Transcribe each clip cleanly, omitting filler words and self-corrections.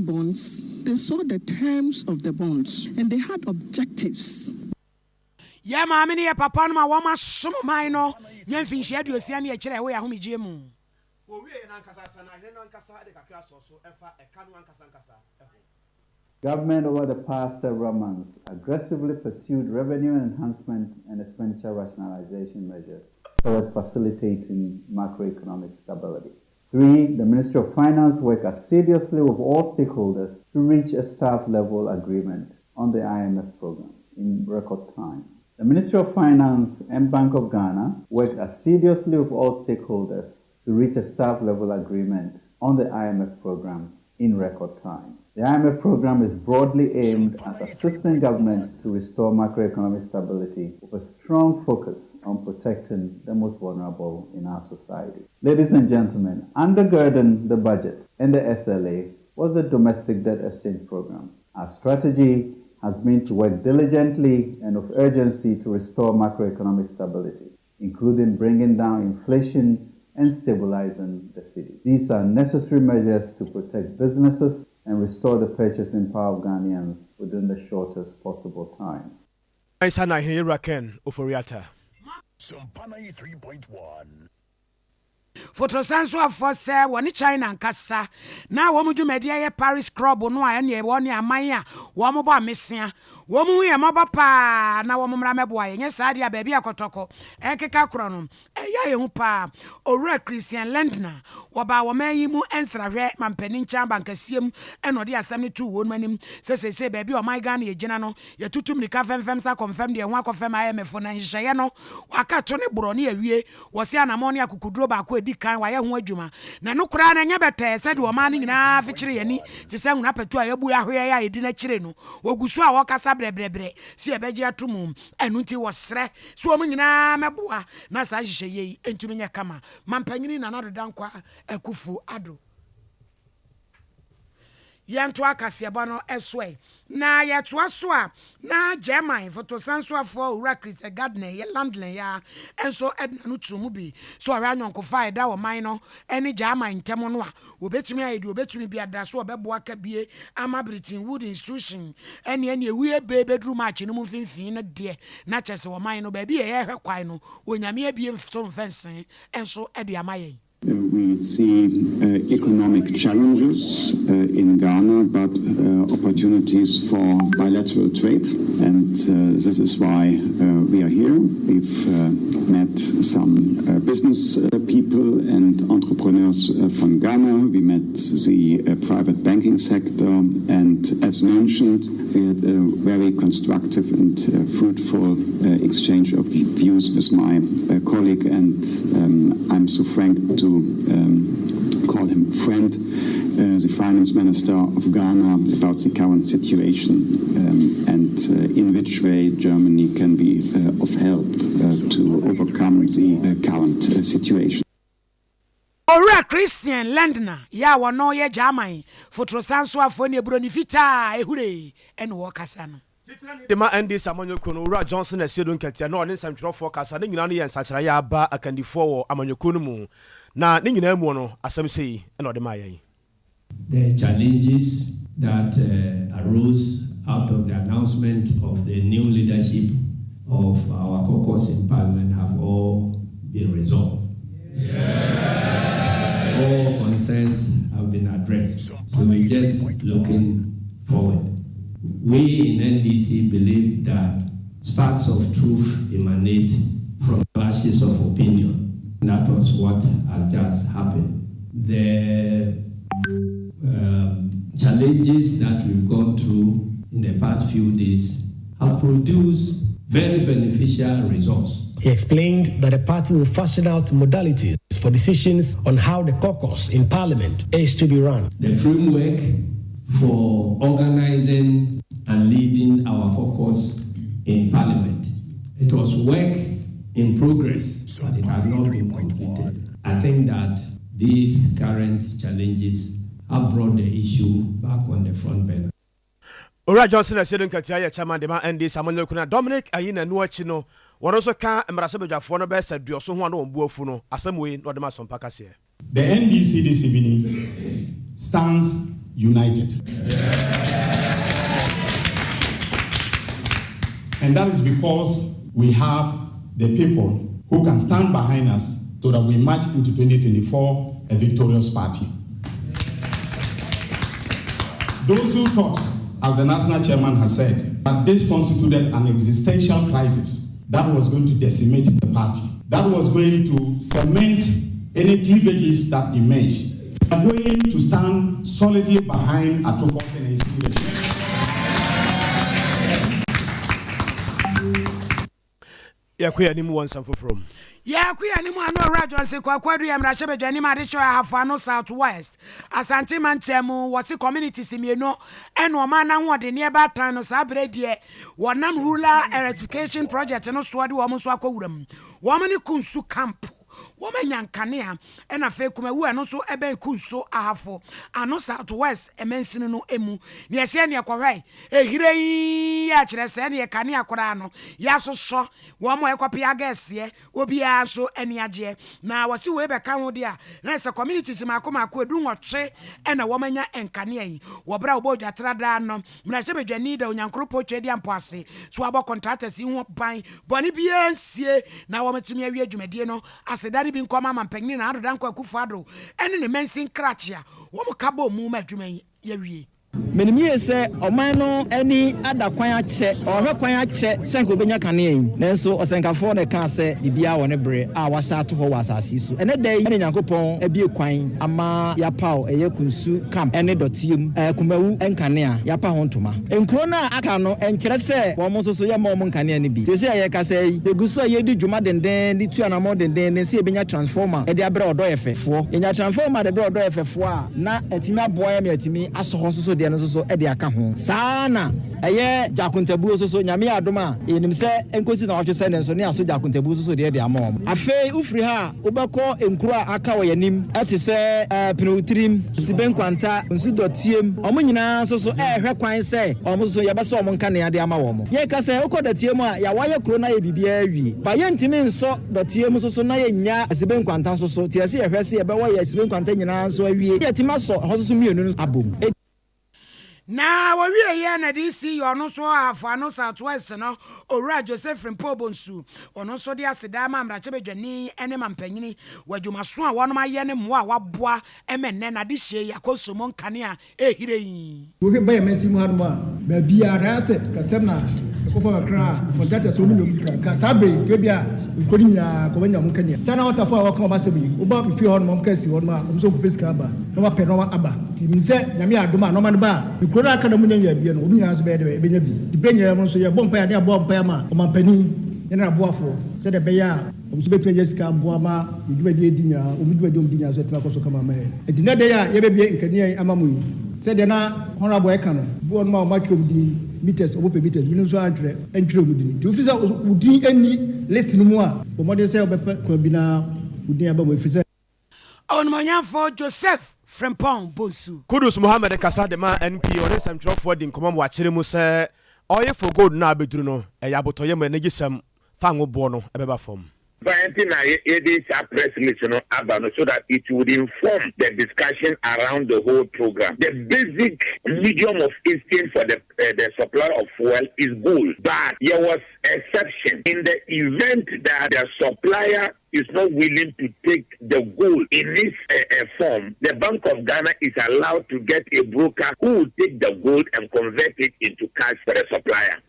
bonds, they saw the terms of the bonds and they had objectives. Yeah, mammy, a papa, my woman, some of mine, no, nothing she had to see any chair away. Home, Jim. Government over the past several months aggressively pursued revenue enhancement and expenditure rationalization measures towards facilitating macroeconomic stability. 3, the Ministry of Finance worked assiduously with all stakeholders to reach a staff-level agreement on the IMF program in record time. The Ministry of Finance and Bank of Ghana worked assiduously with all stakeholders to reach a staff-level agreement on the IMF program in record time. The IMF program is broadly aimed at assisting government to restore macroeconomic stability with a strong focus on protecting the most vulnerable in our society. Ladies and gentlemen, undergirding the budget and the SLA was a domestic debt exchange program. Our strategy has been to work diligently and with urgency to restore macroeconomic stability, including bringing down inflation and stabilizing the city. These are necessary measures to protect businesses and restore the purchasing power of Ghanaians within the shortest possible time. Sompa 3.1. Photosenso for say one China and Kasa. Now woman do media Paris crop no anya one ya maya, woman ba mesia. Woman we pa na woman rameboy, yes, adia baby akotoko, ekeka kronom, eya hu pa, ora Christian Lendner, waba woman yimu ensra hwe mampenin chamba nkasiem eno de asem tu won manim say baby o my Ghana ye gina no ye tutum nika fem sa confirm de ho akofem IMF na nhye no waka to ne bro ne awie wo se anamone akukuduro ba ko edi kan wa ye ho adwuma na no kura na nya bete se de o ma ne nyina fikire ye ni ti se huna petu a yebu ahwe ya edi na kire no wogusu a wokasa brebre si ebeje atumum enu nti wo sre so o nyina meboa na sa hye ye entumi nya kama mampanyini na nado dankwa akufu ado yanto akasieba no eswe na yeto aso a na German photosenso for ura Christian Gardner ye landlen ya enso edna no tumu bi so ora nyonko fa da wo man no eni German ntemo no a obetumi ayedi obetumi bi adaso obeboa ka bie ama Britain Wood institution eni ewie bedroom match no mfimfin no de na chese wo man no ba bi ye hwe kwai no onyame abie so mfensen enso ede amaye. We see economic challenges in Ghana, but opportunities for bilateral trade, and this is why we are here. We've met some business people and entrepreneurs from Ghana. We met the private banking sector, and as mentioned, we had a very constructive and fruitful exchange of views with my colleague, and I'm so frank to call him friend, the finance minister of Ghana, about the current situation and in which way Germany can be of help to overcome the current situation. Ora Christian Lendner, ya wano ye German, Photosenso afo ne broni fita ehure en wo kasa no. The man and this Amanyokuno, Ura Johnson, a Sidon Katia, no, and some forecast, and Ninani and Sacharaya Ba, a candy for Amanyokunumu. Now, Nininamono, as some say, and not the Maya. The challenges that arose out of the announcement of the new leadership of our caucus in Parliament have all been resolved. Yeah. All concerns have been addressed. So we're just looking forward. We in NDC believe that sparks of truth emanate from clashes of opinion. That was what has just happened. The challenges that we've gone through in the past few days have produced very beneficial results. He explained that the party will fashion out modalities for decisions on how the caucus in Parliament is to be run. The framework for organizing and leading our caucus in Parliament. It was work in progress, but it had not been completed. I think that these current challenges have brought the issue back on the front burner. Ora Johnson said in Katia, Chairman, the man and this Amanokuna Dominic, Ayina Nuachino, one also can Embrasabaja for no best at Dioso one on Buofuno, as some way, not the Sompa. The NDC this evening stands united. And that is because we have the people who can stand behind us so that we march into 2024 a victorious party. Those who thought, as the national chairman has said, that this constituted an existential crisis that was going to decimate the party, that was going to cement any cleavages that emerged. We are going to stand solidly behind Atufos and his leadership. Yakuya nimu wansa from. Yakuya nimu ano rajon se kwakwadu ya mrashebe jani marisho ya hafano Southwest. Asante mantemu wati community simieno eno mana huwade nieba tano sabredie wanam rural electrification project no swadi wamuswa kwa urem. Wamani kunsu kampu. Womanyankanea ena fe kumewu eno so ebe kunso ahafo ano Southwest emensini no emu ne ese ne akwahwai ehirei ya kire se ne kanea kora no ya soso wo mo ekopia gese obi a so eni age na wati we be kan ho dia na se communities makoma ko edu nwoche ena womanya enkanea yi wo bra obo dwatrada no mna se bedwani da onyankropo twedi ampoase so abo contractors yi ho ban boni bia nsie na wo metumi awie adwumadie no asedari bi nkoma mampagni na adodan kwa kufado ene ne mensin krachia wo mo kabo mu ma adwuman yawie menimie se omano eni adakwan ache ohwe kwan ache senko benya kane yin nanso osenkafo ne ka se bibia wo ne bre a wasa to ho wasase so ene dai ene nyankopon ebie kwan ama yapao eye kunsu camp ene dotiem kumawu enkane a yapa ho ntoma enkro na aka no enkere se wo mo so ye ma mo nkane ne bi sese ye ka se eguso ye di dwuma denden di tu anamo denden ne se ebenya transformer e de abre odo yefefo enya transformer de bre odo yefefo a na etimi aboa ya me etimi aso ho so de no so ede aka ho sana eye jakuntabu so nyame adoma enim se enkosi na watwe se ne so ne aso jakuntabu so de ede amom afi ufri ha obekọ enkuru aka wo yanim ate se pinotrim siben kwanta nsu dotiem omo nyina so ehwe kwan se omo so ye beso omo nka ne ade ama wo mo ye ka se ukodotiem a ya waye kuro na ye bibia awie ba ye ntimi nso dotiem so na ye nya siben kwanta so tie se ehwe se ye be wo ye siben kwanta nyina so awie ye tima so ho so mienu abom na wawie ye na DC ono so afano Southwest no owura Joseph Mpobonsu ono so de aseda ma mrache bedwani ene mampanyini wadwumaso a wono maye ne mo a waboa emenne na de hye yakosomo nkane a ehirei wo ke baye mesimu hanu a ba bia assets kasem na ko fa kra mo data so mu ka sabe ke bia ko ni na ko banya mo nkane tana wata fa wa ko ba se bi wo ba fi honu mo kasi honu ma mo so ko pesika ba no ba pe no aba timse nyame adoma no ma ba kura aka na munya bia no obi na so be de benya bi dibenya mo so ye bompa ya de bompa ma o mampani yana boafo se de beya o so betwe Jessica boa ma dibenya de dinya o dibenya de dinya so tena ko so kama ma e dina de ya ye be bia nkani amamu se de na honorable eka no bo no ma twom di meters obo meters bi no so antre entre mu di tu fisa udi eni list no mu a o mo de se obefa kwa bi na udi aba mo fisa on monyafo Joseph Frempong Bonsu Kudus Mohammed Kasadema NP on some drop for the common watching mu say oye for gold na bedru no e yabotoye mo ne gisem fango bo no e beba form press release so that it would inform the discussion around the whole program. The basic medium of exchange for the supply of fuel is gold, but there was exception in the event that the supplier is not willing to take the gold in this form. The Bank of Ghana is allowed to get a broker who will take the gold and convert it into cash for the supplier.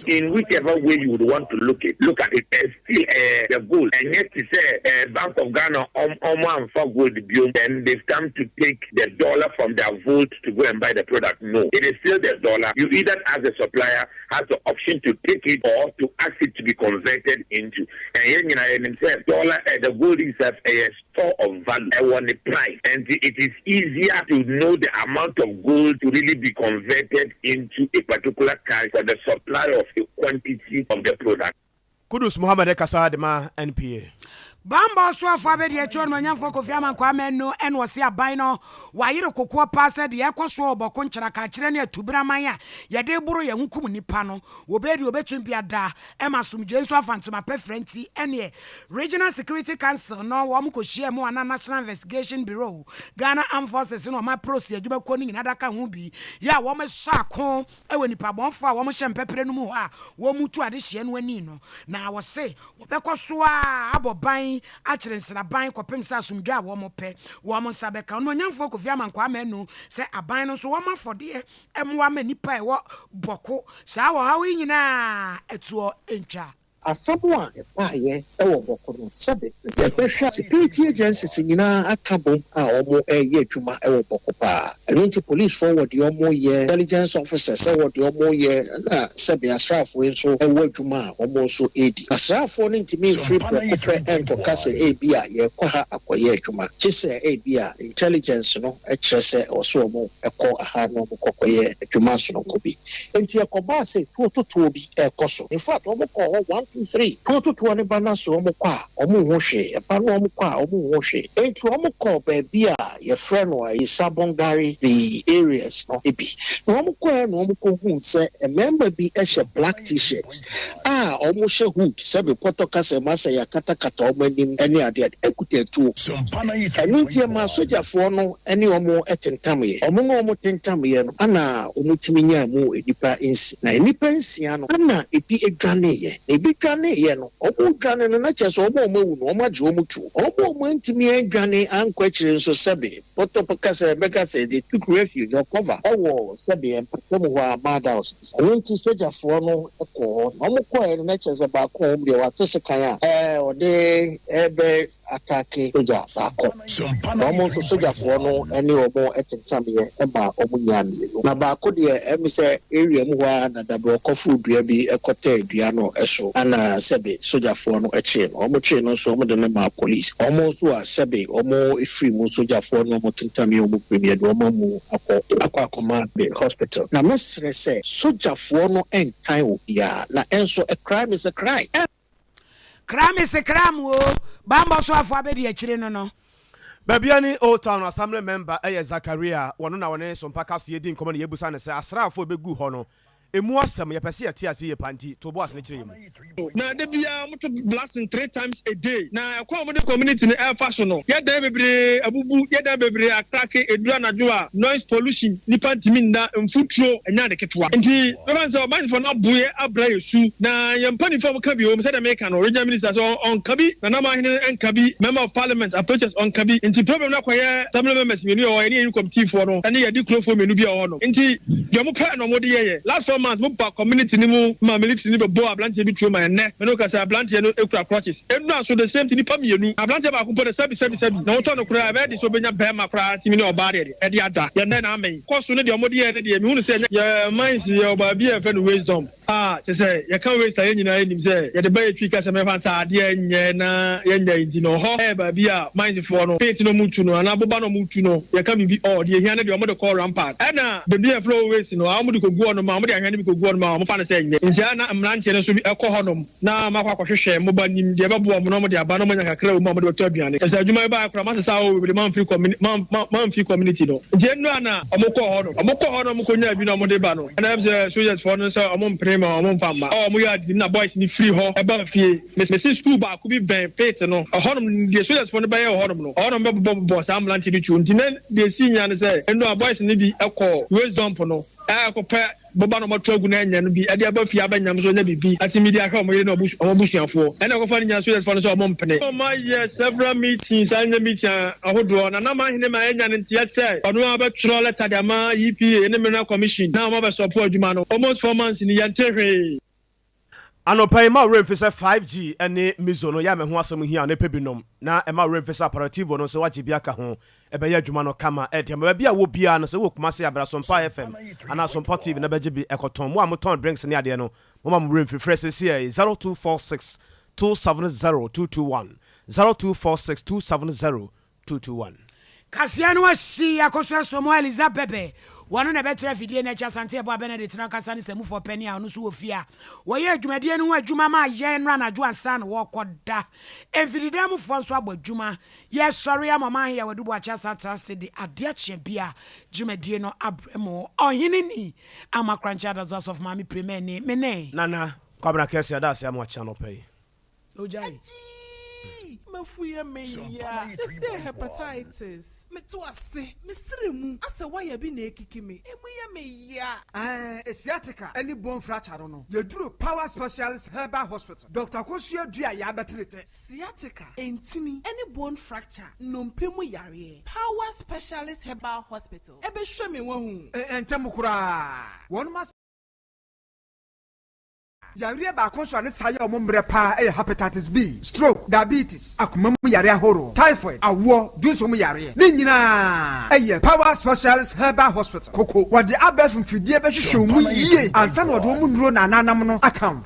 In whichever way you would want to look at it, still the gold. And yet to say Bank of Ghana and for gold, then they've come to take the dollar from their vault to go and buy the product. No, it is still the dollar. You either as a supplier has the option to take it or to ask it to be converted into. And dollar the gold is a store of value on the price, and it is easier to know the amount of gold to really be converted into a particular cash for the supply of a quantity of the product. Kudus Mohammed Kasadema NPA Bamba so afọ abedi echo no nyamfo Kofi Amankwa menu en wose aban no wayere kokko paase de ekoso oboko nkyera ka kire ne atubra man a ye de buru ye hukum nipa no obedi obetum bia da emasumje nso afantoma pefrenti ene Regional Security Council no wo mkohie mu ana National Investigation Bureau Ghana Armed Forces no ma prosi adwuma ko ni nyina daka ho bi ya wo mhya ko ewe nipa bonfo a wo mhye mpepere no mu a wo mutu ade hye no ani no na wo se wo bekoso a aboban achire nsraban kopem sa asumdwa a wo mo pe wo mo nsabeka no nyamfo Kofi Amankwa menu se aban no so wo mafode emwa manipa e wo boko sa wo hawo nyina etuo entwa Asabwa ebaye ewo bokono sabe yebehwa security agencies nyina akabo a omo eye adwuma ewo bokopa enti police forward omo ye intelligence officers forward omo ye na sabe asrafo nso ewo adwuma omo so edi asrafo no ntimi free bokopa ento kase ebia ye kwa akoye adwuma chise ebia intelligence no ekyerese oso omo ekọ aha no kokoye adwuma so no kobi enti ekoba se to bi ekoso in fact omo ko 1 2 3 to ne bana so omo kwa omo ho hwe e bana omo kwa omo ho hwe enti omo ko ba bia ye friend wa ye Sabongari the areas no ebi omo kwa no omo ko hu se a member bi e black t-shirt omo hwe hood se be poto kase masa ya kata omo anim ene ade ekuta tu enti ma sojafo no ene omo etentam ye omo no omo tentam ye no ana omo timinya mu enipa ensi na enipa ensi ano ana ebi edwane ye ebi dwane ye no omo dwane no na cheso omo mawu no omo age omo tu omo ntimi edwane anko akire nso sebe poto kase beka se they took refuge or cover ewo sebe empatomo wa mad house enti sojafo no eko omo ko e na cheso ba ko omo de wa tesekan ode ebe atake soja ba ko omo so sojafo no ene omo etentam ye eba omo nyame na ba ko de emise area mu wa na dabro kofu dua bi ekota dua no eso ana sebe sojafo no eche no omo che no so omo de ma police omo so a sebe omo free mu sojafo no omo tentam ye omo premier do omo mu akwa the hospital na mesre se sojafo no enkan obia na enso a crime is a crime. Crime is a crime wo bamba so afọ abedi akire no Babiani Old Town Assembly member Zakaria wano na wane Sompa kase yedi nkomo na yebusa ne se asrafo begu ho no emu asem yepese yete ase ye panti to boss ne kire mu na de bia moto blasting 3 times a day na ekwa mo de community ne air fashion no ye da bebre abubu ye da bebre akrake edura najo a noise pollution ni panti min na mfutro enya de ketwa nti no so man for na buye abra yesu na ye mpani form ka bi o mse da make no regional minister so on kabi na na ma hene en kabi member of parliament approaches on kabi nti problem na kwaye assembly members menu o any committee for no na ye di clofo menu bi o no nti ye mo pa no mo de ye last 4 months mo pa community ni mu ma military ni be bo ablante bi troma enne me no ka say ablante no ekura crutches enu so the same thing ni pa mienu ablante ba ko de sabi na wo to no kura be di so benya be ma kura timi ni oba de e di ada ye na na amen ko so no de omode ye de me hu say ye minds ye oba bi e fe no wisdom te say ye kan waste ye nyina enim say ye de ba ye twi ka say me fan sa ade enye na ye nya ndi no ho e ba bi a minds for no paint no mutu no na boba no mutu no ye kan bi o de hia na de omode call rampart e na de bi e flow waste no amode ko gu no ma amode ahia ni ko gu no ma mo fa na say nye nja na mranche no so bi ekọ honom na makwa kwahwehwe mo ba nim de babo mo no mo de aba no mo nya kakra mo mo de to aduane se adwuma ba akra ma sesa o be man free community no je no ana omokọ honom mo ko nya bi no mo de ba no na be soldiers for no so omo mprema omo mfamba mo ya di na boys ni free ho e ba fie me se school ba ko bi ben faith no honom de soldiers for no ba ye honom no honom be bo sa ambulance bi chu ntine de si nya ne se eno boys ni bi ekọ wisdom no akọpa boba no motogu na nya no bi ade aba fie abanyam so nya bibi ati media ka mo ye no obusuafo ena ko fa nya so for no so mo mpene ma ye several meetings anya meeting ahodo na ma hene ma nya ne ntia che ono aba tro letter de ma EPA ene mineral commission na mo ba support adwuma no almost 4 months ni yantehwe anopai ma remfisa 5G ene mizo no ya me ho asem hia na pebinom na e ma remfisa apparativo no so waje bia ka ho e be ya adwuma no kama e de ma bia wo bia no so wo kuma se abra Sompa FM ana Sompa TV na beje bi ekoton mo amoton drinks ne ade no mo ma remfi fresh se 0246 270 221 0246 270 221 Kasiano asi akoso Somo Elizabeth wɔno na bɛtrɛ fidie na ɛkyɛ asante ɛbɔ Benedict na kasa ne sɛmu for penny a ɔno so wɔ fie a wɔyɛ adwumadie no ho adwuma ma yɛn no anadwo ansa na wɔkɔda emfidida mu fo nso abɔ adwuma yɛ sɔre ama man yɛ wɔde bo akyɛ asata se de adeɛ kyɛ bia dwumadie no abrɛmo ɔhene ni amakrancha da of mami premier ni mene nana kwabra kɛse ada asɛ mo akyɛ no pɛi ojai mafuya meya this is hepatitis me to ase me siremu ase why bi na ekiki me emu ya meya sciatica any bone fracture no you do power specialist herbal hospital Dr. Kosua Dua ya betrete sciatica entimi any bone fracture no mpemu yare power specialist herbal hospital ebe hwe me wahu entemu kura one mas yare ba konso ane saye omombre pa hepatitis B, stroke, diabetes, akomam yare ahoro, typhoid, awo, dunso mu yare. Ni nyina power specialist herbal hospital. Koko, wade abef mfidie be hwehwe mu yiye. Ansa na wade mu nduro na nanam no akam.